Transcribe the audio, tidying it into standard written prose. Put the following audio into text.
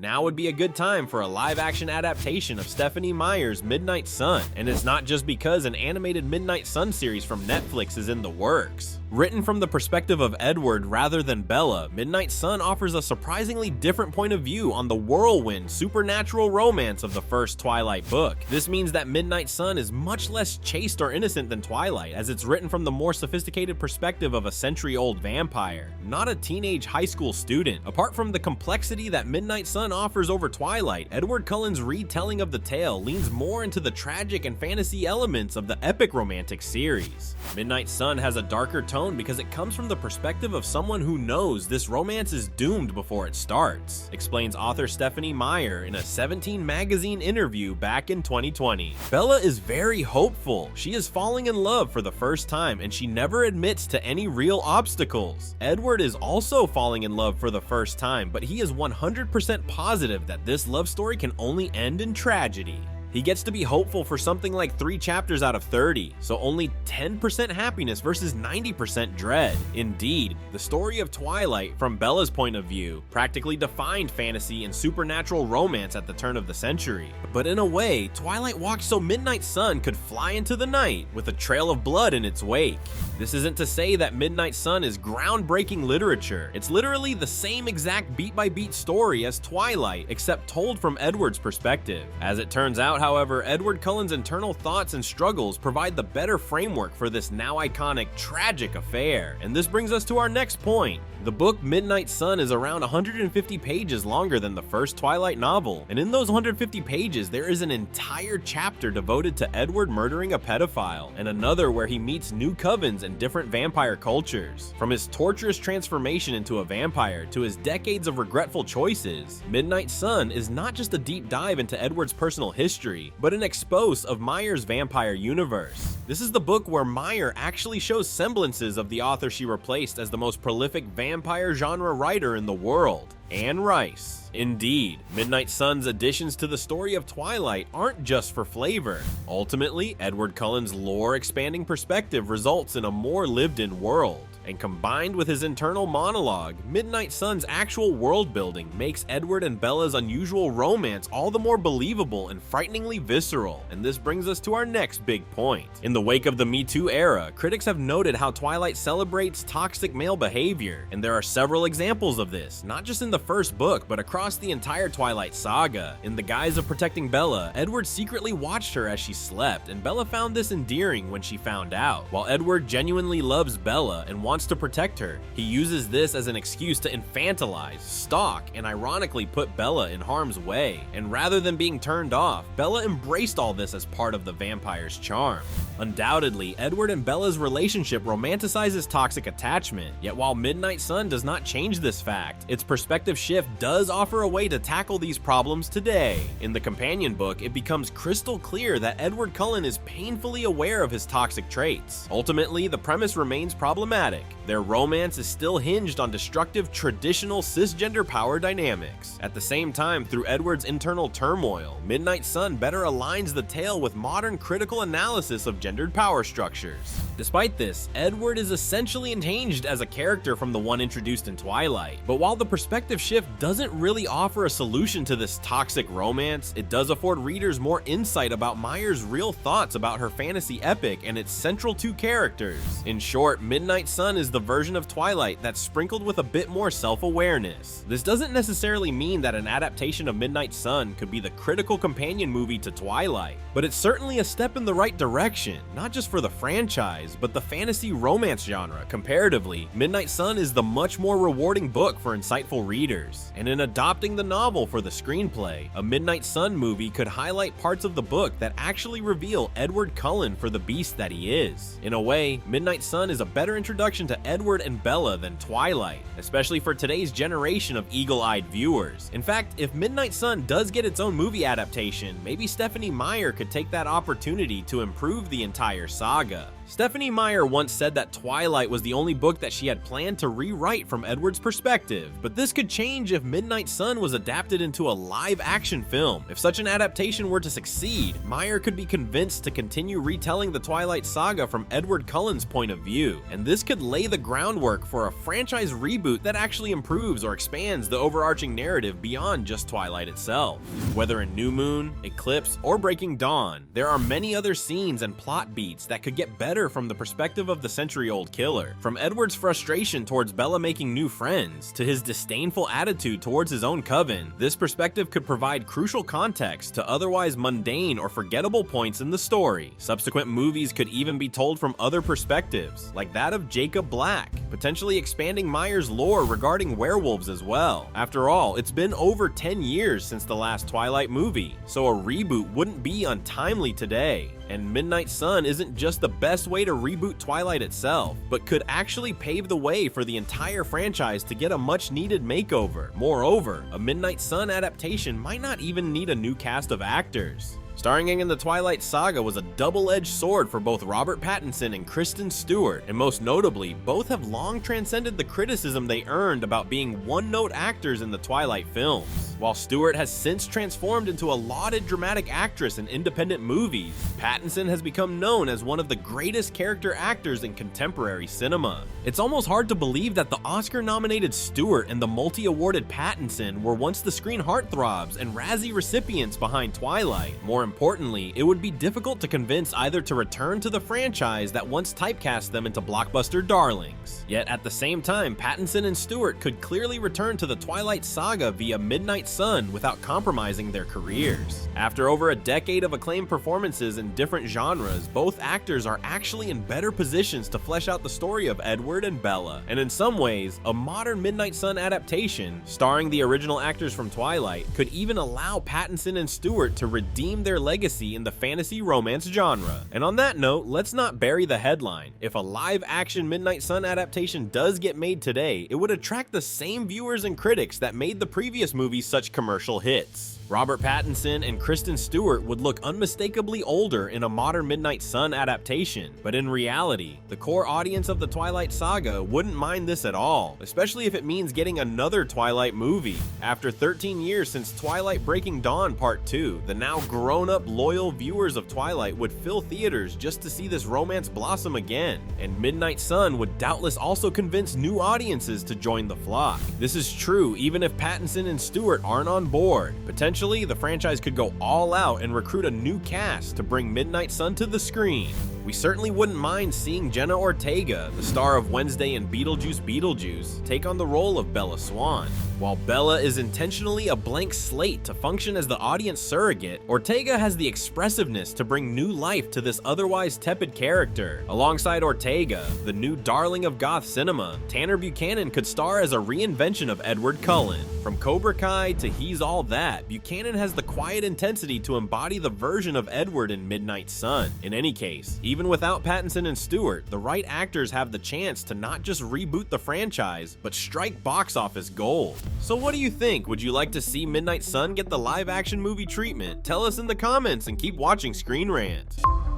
Now would be a good time for a live-action adaptation of Stephenie Meyer's Midnight Sun, and it's not just because an animated Midnight Sun series from Netflix is in the works. Written from the perspective of Edward rather than Bella, Midnight Sun offers a surprisingly different point of view on the whirlwind, supernatural romance of the first Twilight book. This means that Midnight Sun is much less chaste or innocent than Twilight, as it's written from the more sophisticated perspective of a century-old vampire, not a teenage high school student. Apart from the complexity that Midnight Sun offers over Twilight, Edward Cullen's retelling of the tale leans more into the tragic and fantasy elements of the epic romantic series. Midnight Sun has a darker tone because it comes from the perspective of someone who knows this romance is doomed before it starts, explains author Stephenie Meyer in a 17 magazine interview back in 2020. Bella is very hopeful. She is falling in love for the first time, and she never admits to any real obstacles. Edward is also falling in love for the first time, but he is 100% positive that this love story can only end in tragedy. He gets to be hopeful for something like 3 chapters out of 30, so only 10% happiness versus 90% dread. Indeed, the story of Twilight, from Bella's point of view, practically defined fantasy and supernatural romance at the turn of the century. But in a way, Twilight walked so Midnight Sun could fly into the night with a trail of blood in its wake. This isn't to say that Midnight Sun is groundbreaking literature. It's literally the same exact beat-by-beat story as Twilight, except told from Edward's perspective. As it turns out, however, Edward Cullen's internal thoughts and struggles provide the better framework for this now iconic, tragic affair. And this brings us to our next point. The book Midnight Sun is around 150 pages longer than the first Twilight novel, and in those 150 pages there is an entire chapter devoted to Edward murdering a pedophile, and another where he meets new covens and different vampire cultures. From his torturous transformation into a vampire to his decades of regretful choices, Midnight Sun is not just a deep dive into Edward's personal history, but an expose of Meyer's vampire universe. This is the book where Meyer actually shows semblances of the author she replaced as the most prolific vampire genre writer in the world, Anne Rice. Indeed, Midnight Sun's additions to the story of Twilight aren't just for flavor. Ultimately, Edward Cullen's lore-expanding perspective results in a more lived-in world. And combined with his internal monologue, Midnight Sun's actual world building makes Edward and Bella's unusual romance all the more believable and frighteningly visceral. And this brings us to our next big point. In the wake of the Me Too era, critics have noted how Twilight celebrates toxic male behavior, and there are several examples of this, not just in the first book, but across the entire Twilight saga. In the guise of protecting Bella, Edward secretly watched her as she slept, and Bella found this endearing when she found out. While Edward genuinely loves Bella and wants to protect her, he uses this as an excuse to infantilize, stalk, and ironically put Bella in harm's way. And rather than being turned off, Bella embraced all this as part of the vampire's charm. Undoubtedly, Edward and Bella's relationship romanticizes toxic attachment, yet while Midnight Sun does not change this fact, its perspective shift does offer a way to tackle these problems today. In the companion book, it becomes crystal clear that Edward Cullen is painfully aware of his toxic traits. Ultimately, the premise remains problematic. Their romance is still hinged on destructive traditional cisgender power dynamics. At the same time, through Edward's internal turmoil, Midnight Sun better aligns the tale with modern critical analysis of gendered power structures. Despite this, Edward is essentially unhinged as a character from the one introduced in Twilight. But while the perspective shift doesn't really offer a solution to this toxic romance, it does afford readers more insight about Meyer's real thoughts about her fantasy epic and its central 2 characters. In short, Midnight Sun is the version of Twilight that's sprinkled with a bit more self-awareness. This doesn't necessarily mean that an adaptation of Midnight Sun could be the critical companion movie to Twilight, but it's certainly a step in the right direction, not just for the franchise, but the fantasy romance genre. Comparatively, Midnight Sun is the much more rewarding book for insightful readers, and in adopting the novel for the screenplay, a Midnight Sun movie could highlight parts of the book that actually reveal Edward Cullen for the beast that he is. In a way, Midnight Sun is a better introduction to Edward and Bella than Twilight, especially for today's generation of eagle-eyed viewers. In fact, if Midnight Sun does get its own movie adaptation, maybe Stephenie Meyer could take that opportunity to improve the entire saga. Stephenie Meyer once said that Twilight was the only book that she had planned to rewrite from Edward's perspective, but this could change if Midnight Sun was adapted into a live-action film. If such an adaptation were to succeed, Meyer could be convinced to continue retelling the Twilight saga from Edward Cullen's point of view, and this could lay the groundwork for a franchise reboot that actually improves or expands the overarching narrative beyond just Twilight itself. Whether in New Moon, Eclipse, or Breaking Dawn, there are many other scenes and plot beats that could get better from the perspective of the century-old killer. From Edward's frustration towards Bella making new friends, to his disdainful attitude towards his own coven, this perspective could provide crucial context to otherwise mundane or forgettable points in the story. Subsequent movies could even be told from other perspectives, like that of Jacob Black, potentially expanding Meyer's lore regarding werewolves as well. After all, it's been over 10 years since the last Twilight movie, so a reboot wouldn't be untimely today. And Midnight Sun isn't just the best way to reboot Twilight itself, but could actually pave the way for the entire franchise to get a much-needed makeover. Moreover, a Midnight Sun adaptation might not even need a new cast of actors. Starring in the Twilight saga was a double-edged sword for both Robert Pattinson and Kristen Stewart, and most notably, both have long transcended the criticism they earned about being one-note actors in the Twilight films. While Stewart has since transformed into a lauded dramatic actress in independent movies, Pattinson has become known as one of the greatest character actors in contemporary cinema. It's almost hard to believe that the Oscar-nominated Stewart and the multi-awarded Pattinson were once the screen heartthrobs and Razzie recipients behind Twilight. More importantly, it would be difficult to convince either to return to the franchise that once typecast them into blockbuster darlings. Yet at the same time, Pattinson and Stewart could clearly return to the Twilight saga via Midnight Sun without compromising their careers. After over a decade of acclaimed performances in different genres, both actors are actually in better positions to flesh out the story of Edward and Bella, and in some ways, a modern Midnight Sun adaptation, starring the original actors from Twilight, could even allow Pattinson and Stewart to redeem their legacy in the fantasy romance genre. And on that note, let's not bury the headline. If a live-action Midnight Sun adaptation does get made today, it would attract the same viewers and critics that made the previous movies such commercial hits. Robert Pattinson and Kristen Stewart would look unmistakably older in a modern Midnight Sun adaptation, but in reality, the core audience of the Twilight saga wouldn't mind this at all, especially if it means getting another Twilight movie. After 13 years since Twilight Breaking Dawn Part 2, the now grown-up loyal viewers of Twilight would fill theaters just to see this romance blossom again, and Midnight Sun would doubtless also convince new audiences to join the flock. This is true even if Pattinson and Stewart aren't on board. Potentially, the franchise could go all out and recruit a new cast to bring Midnight Sun to the screen. We certainly wouldn't mind seeing Jenna Ortega, the star of Wednesday and Beetlejuice, take on the role of Bella Swan. While Bella is intentionally a blank slate to function as the audience surrogate, Ortega has the expressiveness to bring new life to this otherwise tepid character. Alongside Ortega, the new darling of goth cinema, Tanner Buchanan could star as a reinvention of Edward Cullen. From Cobra Kai to He's All That, Buchanan has the quiet intensity to embody the version of Edward in Midnight Sun. In any case, even without Pattinson and Stewart, the right actors have the chance to not just reboot the franchise, but strike box office gold. So what do you think? Would you like to see Midnight Sun get the live-action movie treatment? Tell us in the comments and keep watching ScreenRant.